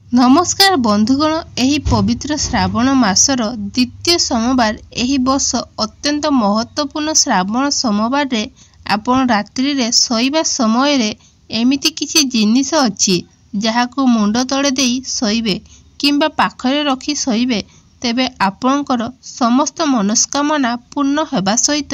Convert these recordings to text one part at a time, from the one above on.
नमस्कार बंधुगण, एही पवित्र श्रावण मासर द्वितीय सोमवार एही वर्ष अत्यंत महत्वपूर्ण श्रावण सोमवार रे आपण रात्रि रे सोइबा समय रे एमिति किछि जिनिस अछि जहाको मुंड तळे देई सोइबे किंबा पाखरे रखी सोइबे तेबे आपणकर समस्त मनस्कामना पूर्ण हेबा सहित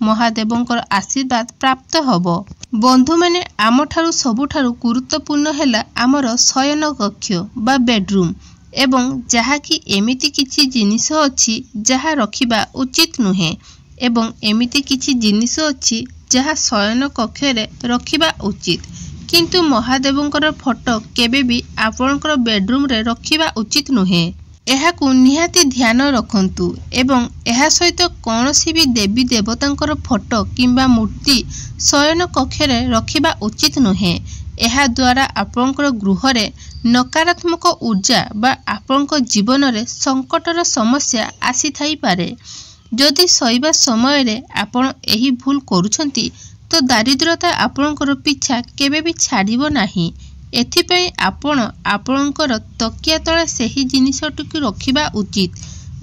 महादेवंकर आशीर्वाद प्राप्त हबो। बंधु मैंने आमठारु सबुठारु गुरुत्वपूर्ण हैला आमर शयन कक्ष बा बेडरूम एवं जहा कि एमिति किछि जिनिस अछि जहा रखिबा उचित नुहे एवं एमिति किछि जिनिस अछि जहा शयन कक्ष रे रखिबा उचित किंतु महादेवंकर फोटो केबे भी आपणकर बेडरूम रे रखिबा उचित नुहे। एहाकु निहाती ध्यान रखंतु एवं एहा सहित कौनसी भी देवी देवतांकर फोटो किंबा मूर्ति शयन कक्ष रे रखिबा उचित नुहे। एहा द्वारा आपणकर गृह रे नकारात्मक ऊर्जा बा आपणकर जीवन रे संकटर समस्या आसी थाई पारे। जदि सोइबा समय रे आपण एही भूल करूछंती तो दारिद्रता आपणकर पीछा केबे भी छाड़िबो नाही। एथिपई आपण आपणकर तकिया तळे सेही जिनिसटिकु रखिबा उचित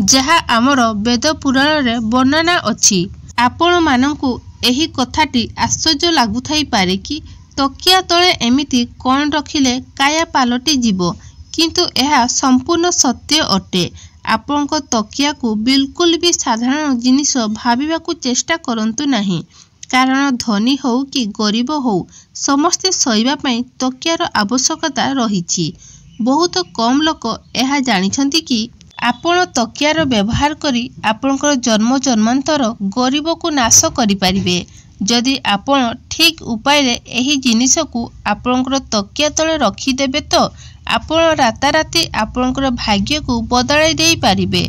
जहा आमर वेद पुराण रे वर्णना अछि। आपण मानंकु एही कथाटी आश्चर्य लागु थाई पारे कि तकिया तळे एमिति कोन रखिले काया पालटी जीवो, किंतु एहा संपूर्ण सत्य अटे। आपणक तकिया को बिल्कुल भी साधारण जिनिस भाबिबाकु चेष्टा करंतु नाही, कारण धनी हो कि गरीब हो समस्ते सोइबा पई तकियार आवश्यकता रहिछि। बहुत कम लोक एहा जानिछंती कि आपण तकियार व्यवहार करी आपणकर जन्म जन्मांतर गरीब को नाश करि परिबे। जदि आपण ठीक उपाय रे एही जिनिस को आपणकर तकिया तळे रखि देबे तो आपण राताराती आपणकर भाग्य को बदलाई देई परिबे।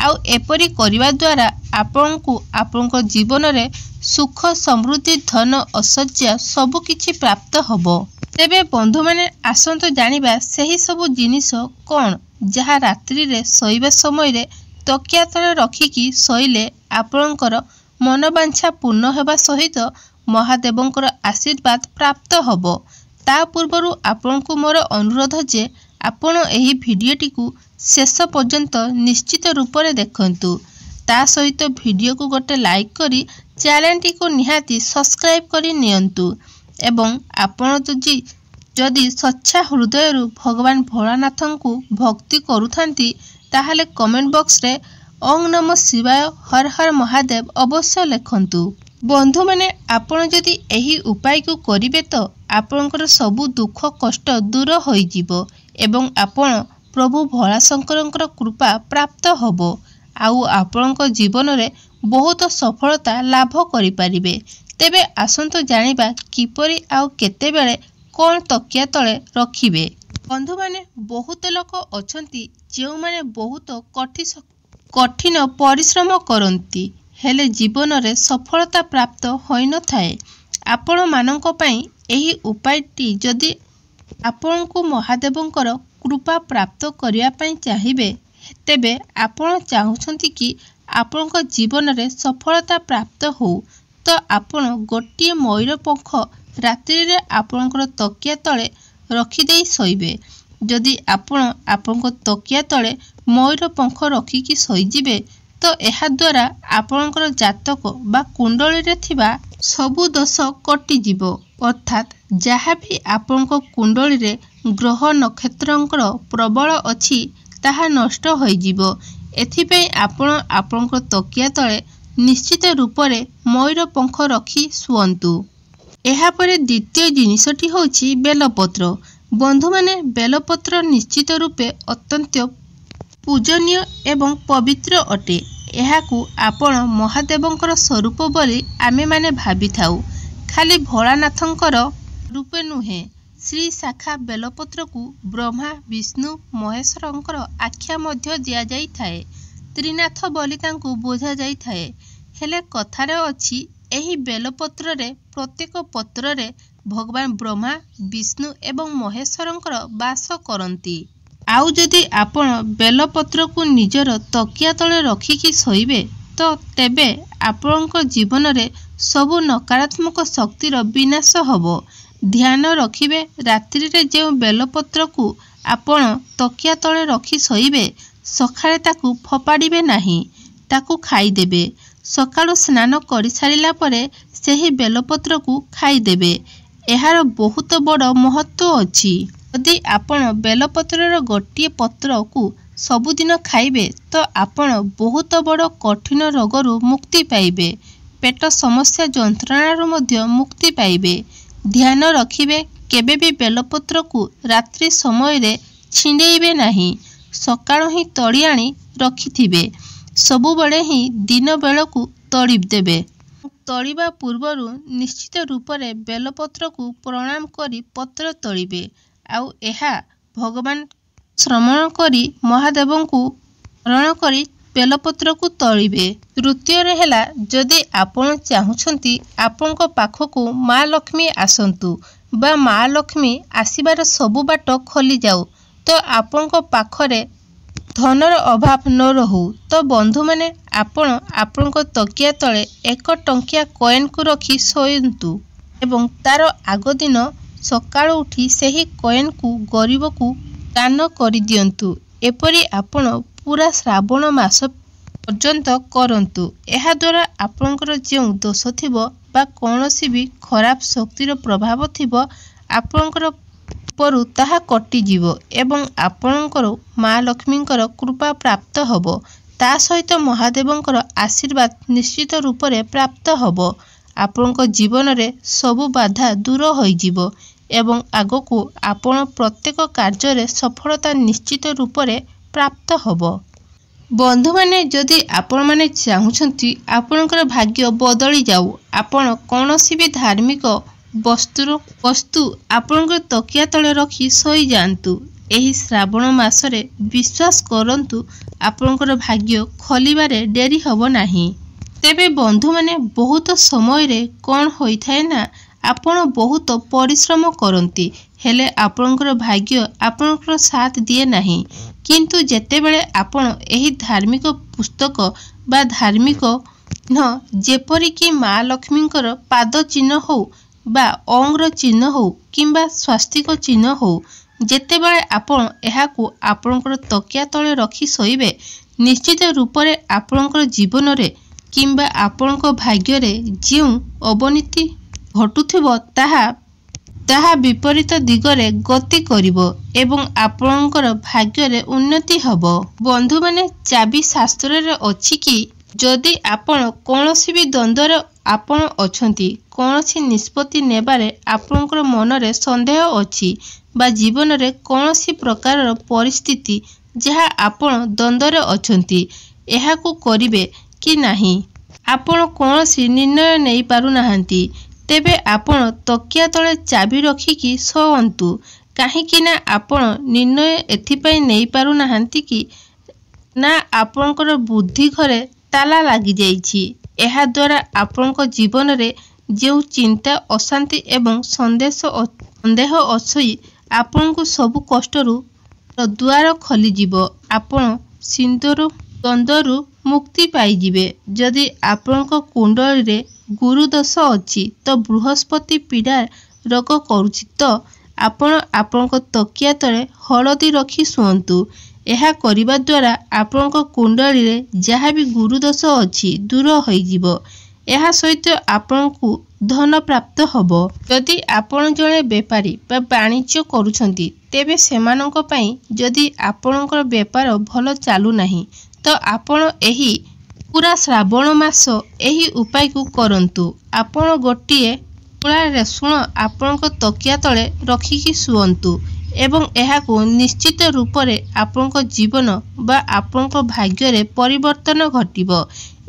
आउ एपरी करिवा द्वारा आपणकु आपणकर जीवन रे सुख समृद्धि धन ऐश्वर्य सबु किछि प्राप्त हबो। तेबे बंधु माने आसंतो जानिबा सेही सबु जिनिस कोन जहा रात्रि रे सोइबा समय रे तकिया तळे रखिकी सोइले आपणकर मनोबांछा पूर्ण हेबा सहित महादेवंकर आशीर्वाद प्राप्त हबो। ता पूर्वरु आपणकु मोर अनुरोध जे आपण एही भिडियोटी को शेष पर्यंत निश्चित रूप से देखंतु। ता सहित भिडियो को गोटे लाइक करी चैनल को निहाती सब्सक्राइब करी नियंतु एवं आपण जदि सच्चा हृदय भगवान भोलानाथन को भक्ति करुथांती ताहले कमेंट बॉक्स रे ओम नमः शिवाय हर हर महादेव अवश्य लिखंतु। बंधु माने आपण जदि एही उपाय को करिवे तो आपणकर सबु दुख कष्ट दूर होई जिवो एवं आपण प्रभु भोलाशंकरंकर कृपा प्राप्त हबो। आउ आपणक जीवन रे बहुत सफलता लाभ करि परिबे। तेबे आसंतो जानिबा किपरि आउ केते बेले कोन तकिया तळे रखिबे। बंधु माने बहुत लोक अछंती जेउ माने बहुत कठिन परिश्रम करंती हेले जीवन रे सफलता प्राप्त होई न थाए। आपण मानंक पई एही उपायटी जदि आपणकु महादेवंकर कृपा प्राप्त करिया पई चाहिबे तेबे आपण चाहुछंती कि आपणक जीवन रे सफलता प्राप्त हो तो आपण गोटिए मयूर पंख रात्रि रे आपणकर तकिया तळे रखि देई सोइबे। जदि आपण आपणक तकिया तळे मयूर पंख रखिकी सोइजिबे तो एहा द्वारा आपणकर जातक बा कुंडली रे थिबा सबु दोष कटि जिवो, अर्थात जहा भी आपणक कुंडली रे ग्रह नक्षत्रंकर प्रबल अछि ताहा नष्ट होई जिवो। एथिपई आपण आपणकर तकिया तळे निश्चित रूप रे मयूर पंख रखी सुअंतु। एहा परे द्वितीय जिनिसटी होछि बेलपत्र। बंधु माने बेलपत्र निश्चित रूपे अत्यंत पूजनीय एवं पवित्र अटे। एहाकु आपण महादेवंकर स्वरूप बोली आमे माने भाबी थाउ, खाली भोलानाथंकर रूपे नुहे। श्री शाखा बेलपत्र को ब्रह्मा विष्णु महेश्वरंकर आख्या मध्य दिया जाई थाए। त्रिनाथ बोली तांकु बोझा जाई थाए। हेले कथारे अछि एही बेलपत्र रे प्रत्येक पत्र रे भगवान ब्रह्मा विष्णु एवं महेश्वरंकर वास करंती। आउ जदि आपण बेलपत्र को निजर तकिया तळे रखिकी सोइबे तो तेबे आपणक जीवन रे सबु नकारात्मक शक्तिर विनाश हबो। ध्यान रखिबे रात्रि रे जे बेलपत्र को ଆପଣ ତକିଆ ତଳେ ରଖି ଶୋଇବେ। ସକାଳେ ତାକୁ ଫୋପାଡ଼ିବେ ନାହିଁ, ତାକୁ ଖାଇଦେବେ। ସକାଳୁ ସ୍ନାନ କରିସାରିଲା ପରେ ସେହି ବେଲପତ୍ରକୁ ଖାଇଦେବେ। ଏହାର ବହୁତ ବଡ଼ ମହତ୍ତ୍ୱ ଅଛି। ଯଦି ଆପଣ ବେଲପତ୍ରର ଗୋଟିଏ ପତ୍ରକୁ ସବୁଦିନ ଖାଇବେ ତ ଆପଣ ବହୁତ ବଡ଼ କଠିନ ରୋଗରୁ ମୁକ୍ତି ପାଇବେ। ପେଟ ସମସ୍ୟା ଯନ୍ତ୍ରଣାରୁ ମଧ୍ୟ ମୁକ୍ତି ପାଇବେ। ଧ୍ୟାନ ରଖିବେ, କେବେ ବି ବେଲପତ୍ରକୁ ରାତ୍ରି ସମୟରେ ଛିଣ୍ଡେଇବେ ନାହିଁ। ସକାଳୁ ହିଁ ତୋଳି ଆଣି ରଖିଥିବେ। ସବୁବେଳେ ହିଁ ଦିନ ବେଳକୁ ତୋଳି ଦେବେ। ତୋଳିବା ପୂର୍ବରୁ ନିଶ୍ଚିତ ରୂପରେ ବେଲପତ୍ରକୁ ପ୍ରଣାମ କରି ପତ୍ର ତୋଳିବେ। ଆଉ ଏହା ଭଗବାନ ଶ୍ରମଣ କରି ମହାଦେବଙ୍କୁ ସ୍ମରଣ କରି ବେଲପତ୍ରକୁ ତୋଳିବେ। ତୃତୀୟରେ ହେଲା, ଯଦି ଆପଣ ଚାହୁଁଛନ୍ତି ଆପଣଙ୍କ ପାଖକୁ ମା ଲକ୍ଷ୍ମୀ ଆସନ୍ତୁ ବା ମା ଲକ୍ଷ୍ମୀ ଆସିବାର ସବୁ ବାଟ ଖୋଲିଯାଉ, ତ ଆପଣଙ୍କ ପାଖରେ ଧନର ଅଭାବ ନ ରହୁ, ତ ବନ୍ଧୁମାନେ ଆପଣ ଆପଣଙ୍କ ତକିଆ ତଳେ 1 ଟଙ୍କିଆ କଏନ୍କୁ ରଖି ଶୋଇନ୍ତୁ ଏବଂ ତାର ଆଗ ଦିନ ସକାଳୁ ଉଠି ସେହି କଏନ୍କୁ ଗରିବକୁ ଦାନ କରିଦିଅନ୍ତୁ। ଏପରି ଆପଣ ପୁରା ଶ୍ରାବଣ ମାସ ପର୍ଯ୍ୟନ୍ତ କରନ୍ତୁ। ଏହାଦ୍ୱାରା ଆପଣଙ୍କର ଯେଉଁ ଦୋଷ ଥିବ ବା କୌଣସି ବି ଖରାପ ଶକ୍ତିର ପ୍ରଭାବ ଥିବ, ଆପଣଙ୍କର ଉପରୁ ତାହା କଟିଯିବ ଏବଂ ଆପଣଙ୍କର ମା ଲକ୍ଷ୍ମୀଙ୍କର କୃପା ପ୍ରାପ୍ତ ହେବ। ତା ସହିତ ମହାଦେବଙ୍କର ଆଶୀର୍ବାଦ ନିଶ୍ଚିତ ରୂପରେ ପ୍ରାପ୍ତ ହେବ। ଆପଣଙ୍କ ଜୀବନରେ ସବୁ ବାଧା ଦୂର ହୋଇଯିବ ଏବଂ ଆଗକୁ ଆପଣ ପ୍ରତ୍ୟେକ କାର୍ଯ୍ୟରେ ସଫଳତା ନିଶ୍ଚିତ ରୂପରେ ପ୍ରାପ୍ତ ହେବ। ବନ୍ଧୁମାନେ, ଯଦି ଆପଣମାନେ ଚାହୁଁଛନ୍ତି ଆପଣଙ୍କର ଭାଗ୍ୟ ବଦଳି ଯାଉ, ଆପଣ କୌଣସି ବି ଧାର୍ମିକ ବସ୍ତୁ ଆପଣଙ୍କ ତକିଆ ତଳେ ରଖି ଶୋଇଯାଆନ୍ତୁ। ଏହି ଶ୍ରାବଣ ମାସରେ ବିଶ୍ୱାସ କରନ୍ତୁ, ଆପଣଙ୍କର ଭାଗ୍ୟ ଖୋଲିବାରେ ଡେରି ହେବ ନାହିଁ। ତେବେ ବନ୍ଧୁମାନେ, ବହୁତ ସମୟରେ କ'ଣ ହୋଇଥାଏ ନା, ଆପଣ ବହୁତ ପରିଶ୍ରମ କରନ୍ତି, ହେଲେ ଆପଣଙ୍କର ଭାଗ୍ୟ ଆପଣଙ୍କର ସାଥ ଦିଏ ନାହିଁ। କିନ୍ତୁ ଯେତେବେଳେ ଆପଣ ଏହି ଧାର୍ମିକ ପୁସ୍ତକ ବା ଧାର୍ମିକ ଚିହ୍ନ, ଯେପରିକି ମା ଲକ୍ଷ୍ମୀଙ୍କର ପାଦ ଚିହ୍ନ ହେଉ ବା ଓଂର ଚିହ୍ନ ହେଉ କିମ୍ବା ସ୍ୱାସ୍ତିକ ଚିହ୍ନ ହେଉ, ଯେତେବେଳେ ଆପଣ ଏହାକୁ ଆପଣଙ୍କର ତକିଆ ତଳେ ରଖି ଶୋଇବେ, ନିଶ୍ଚିତ ରୂପରେ ଆପଣଙ୍କର ଜୀବନରେ କିମ୍ବା ଆପଣଙ୍କ ଭାଗ୍ୟରେ ଯେଉଁ ଅବନତି ଘଟୁଥିବ ତାହା ବିପରୀତ ଦିଗରେ ଗତି କରିବ ଏବଂ ଆପଣଙ୍କର ଭାଗ୍ୟରେ ଉନ୍ନତି ହେବ। ବନ୍ଧୁମାନେ, ଚାବି ଶାସ୍ତ୍ରରେ ଅଛି କି ଯଦି ଆପଣ କୌଣସି ବି ଦ୍ୱନ୍ଦ୍ୱରେ ଆପଣ ଅଛନ୍ତି, କୌଣସି ନିଷ୍ପତ୍ତି ନେବାରେ ଆପଣଙ୍କର ମନରେ ସନ୍ଦେହ ଅଛି ବା ଜୀବନରେ କୌଣସି ପ୍ରକାରର ପରିସ୍ଥିତି ଯାହା ଆପଣ ଦ୍ୱନ୍ଦ୍ୱରେ ଅଛନ୍ତି, ଏହାକୁ କରିବେ କି ନାହିଁ, ଆପଣ କୌଣସି ନିର୍ଣ୍ଣୟ ନେଇ ପାରୁନାହାନ୍ତି, ତେବେ ଆପଣ ତକିଆ ତଳେ ଚାବି ରଖିକି ଶୋଅନ୍ତୁ। କାହିଁକି ନା ଆପଣ ନିର୍ଣ୍ଣୟ ଏଥିପାଇଁ ନେଇପାରୁନାହାନ୍ତି କି ନା ଆପଣଙ୍କର ବୁଦ୍ଧି ଘରେ ତାଲା ଲାଗିଯାଇଛି। ଏହାଦ୍ୱାରା ଆପଣଙ୍କ ଜୀବନରେ ଯେଉଁ ଚିନ୍ତା, ଅଶାନ୍ତି ଏବଂ ସନ୍ଦେହ ଅଛି, ଆପଣଙ୍କୁ ସବୁ କଷ୍ଟରୁ ଦ୍ୱାର ଖୋଲିଯିବ। ଆପଣ ଦ୍ୱନ୍ଦ୍ୱରୁ ମୁକ୍ତି ପାଇଯିବେ। ଯଦି ଆପଣଙ୍କ କୁଣ୍ଡଳୀରେ ଗୁରୁଦୋଷ ଅଛି ତ ବୃହସ୍ପତି ପୀଡ଼ା ରୋଗ କରୁଛି, ତ ଆପଣ ଆପଣଙ୍କ ତକିଆ ତଳେ ହଳଦୀ ରଖି ଶୁଅନ୍ତୁ। ଏହା କରିବା ଦ୍ୱାରା ଆପଣଙ୍କ କୁଣ୍ଡଳୀରେ ଯାହା ବି ଗୁରୁଦୋଷ ଅଛି ଦୂର ହୋଇଯିବ। ଏହା ସହିତ ଆପଣଙ୍କୁ ଧନ ପ୍ରାପ୍ତ ହେବ। ଯଦି ଆପଣ ଜଣେ ବେପାରୀ ବା ବାଣିଜ୍ୟ କରୁଛନ୍ତି, ତେବେ ସେମାନଙ୍କ ପାଇଁ ଯଦି ଆପଣଙ୍କର ବେପାର ଭଲ ଚାଲୁନାହିଁ, ତ ଆପଣ ଏହି ପୁରା ଶ୍ରାବଣ ମାସ ଏହି ଉପାୟକୁ କରନ୍ତୁ। ଆପଣ ଗୋଟିଏ ତୁଳା ରସୁଣ ଆପଣଙ୍କ ତକିଆ ତଳେ ରଖିକି ଶୁଅନ୍ତୁ ଏବଂ ଏହାକୁ ନିଶ୍ଚିତ ରୂପରେ ଆପଣଙ୍କ ଜୀବନ ବା ଆପଣଙ୍କ ଭାଗ୍ୟରେ ପରିବର୍ତ୍ତନ ଘଟିବ।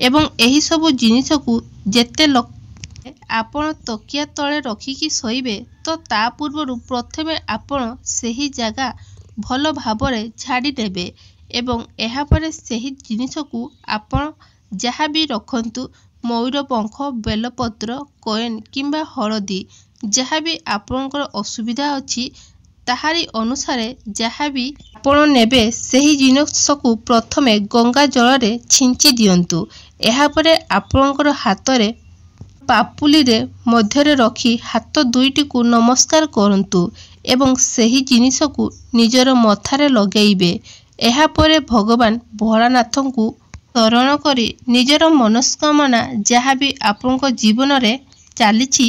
ଏବଂ ଏହିସବୁ ଜିନିଷକୁ ଯେତେ ଆପଣ ତକିଆ ତଳେ ରଖିକି ଶୋଇବେ, ତ ତା ପୂର୍ବରୁ ପ୍ରଥମେ ଆପଣ ସେହି ଜାଗା ଭଲ ଭାବରେ ଝାଡ଼ି ଦେବେ ଏବଂ ଏହାପରେ ସେହି ଜିନିଷକୁ ଆପଣ ଯାହା ବି ରଖନ୍ତୁ, ମୟୂରପଙ୍ଖ, ବେଲପତ୍ର, କଏନ୍ କିମ୍ବା ହଳଦୀ, ଯାହା ବି ଆପଣଙ୍କର ଅସୁବିଧା ଅଛି, ତାହାରି ଅନୁସାରେ ଯାହା ବି ଆପଣ ନେବେ, ସେହି ଜିନିଷକୁ ପ୍ରଥମେ ଗଙ୍ଗା ଜଳରେ ଛିଞ୍ଚି ଦିଅନ୍ତୁ। ଏହାପରେ ଆପଣଙ୍କର ହାତରେ ପାପୁଲିରେ ମଧ୍ୟରେ ରଖି ହାତ ଦୁଇଟିକୁ ନମସ୍କାର କରନ୍ତୁ ଏବଂ ସେହି ଜିନିଷକୁ ନିଜର ମଥାରେ ଲଗାଇବେ। ଏହାପରେ ଭଗବାନ ଭୋଳାନାଥଙ୍କୁ ସ୍ମରଣ କରି ନିଜର ମନସ୍କାମନା ଯାହା ବି ଆପଣଙ୍କ ଜୀବନରେ ଚାଲିଛି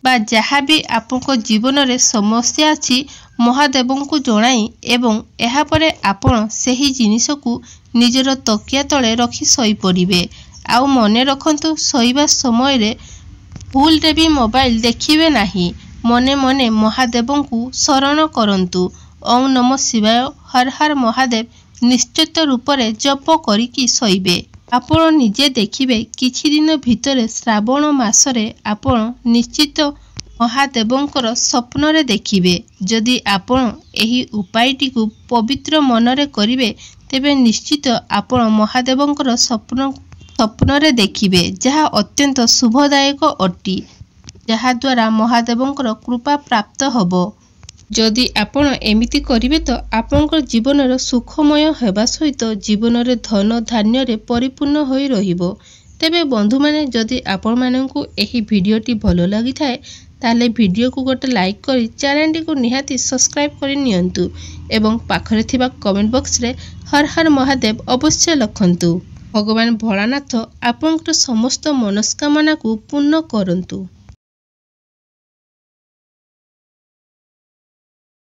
ବା ଯାହା ବି ଆପଣଙ୍କ ଜୀବନରେ ସମସ୍ୟା ଅଛି ମହାଦେବଙ୍କୁ ଜଣାଇ ଏବଂ ଏହାପରେ ଆପଣ ସେହି ଜିନିଷକୁ ନିଜର ତକିଆ ତଳେ ରଖି ଶୋଇପଡ଼ିବେ। ଆଉ ମନେ ରଖନ୍ତୁ, ଶୋଇବା ସମୟରେ ଭୁଲରେ ବି ମୋବାଇଲ ଦେଖିବେ ନାହିଁ। ମନେ ମନେ ମହାଦେବଙ୍କୁ ଶରଣ କରନ୍ତୁ। ଓಂ ନମଃ ଶିବାୟ, ହର ହର ମହାଦେବ ନିଶ୍ଚିତ ରୂପରେ ଜପ କରିକି ଶୋଇବେ। ଆପଣ ନିଜେ ଦେଖିବେ କିଛି ଦିନ ଭିତରେ ଶ୍ରାବଣ ମାସରେ ଆପଣ ନିଶ୍ଚିତ ମହାଦେବଙ୍କର ସ୍ୱପ୍ନରେ ଦେଖିବେ। ଯଦି ଆପଣ ଏହି ଉପାୟଟିକୁ ପବିତ୍ର ମନରେ କରିବେ ତେବେ ନିଶ୍ଚିତ ଆପଣ ମହାଦେବଙ୍କର ସ୍ୱପ୍ନରେ ଦେଖିବେ, ଯାହା ଅତ୍ୟନ୍ତ ଶୁଭଦାୟକ ଅଟେ, ଯାହାଦ୍ୱାରା ମହାଦେବଙ୍କର କୃପା ପ୍ରାପ୍ତ ହେବ। ଯଦି ଆପଣ ଏମିତି କରିବେ ତ ଆପଣଙ୍କ ଜୀବନର ସୁଖମୟ ହେବା ସହିତ ଜୀବନରେ ଧନ ଧାନ୍ୟରେ ପରିପୂର୍ଣ୍ଣ ହୋଇ ରହିବ। ତେବେ ବନ୍ଧୁମାନେ, ଯଦି ଆପଣମାନଙ୍କୁ ଏହି ଭିଡ଼ିଓଟି ଭଲ ଲାଗିଥାଏ ତାହେଲେ ଭିଡ଼ିଓକୁ ଗୋଟେ ଲାଇକ୍ କରି ଚ୍ୟାନେଲଟିକୁ ନିହାତି ସବସ୍କ୍ରାଇବ୍ କରି ନିଅନ୍ତୁ ଏବଂ ପାଖରେ ଥିବା କମେଣ୍ଟ ବକ୍ସରେ ହର ହର ମହାଦେବ ଅବଶ୍ୟ ଲେଖନ୍ତୁ। ଭଗବାନ ଭୋଳାନାଥ ଆପଣଙ୍କର ସମସ୍ତ ମନସ୍କାମନାକୁ ପୂର୍ଣ୍ଣ କରନ୍ତୁ।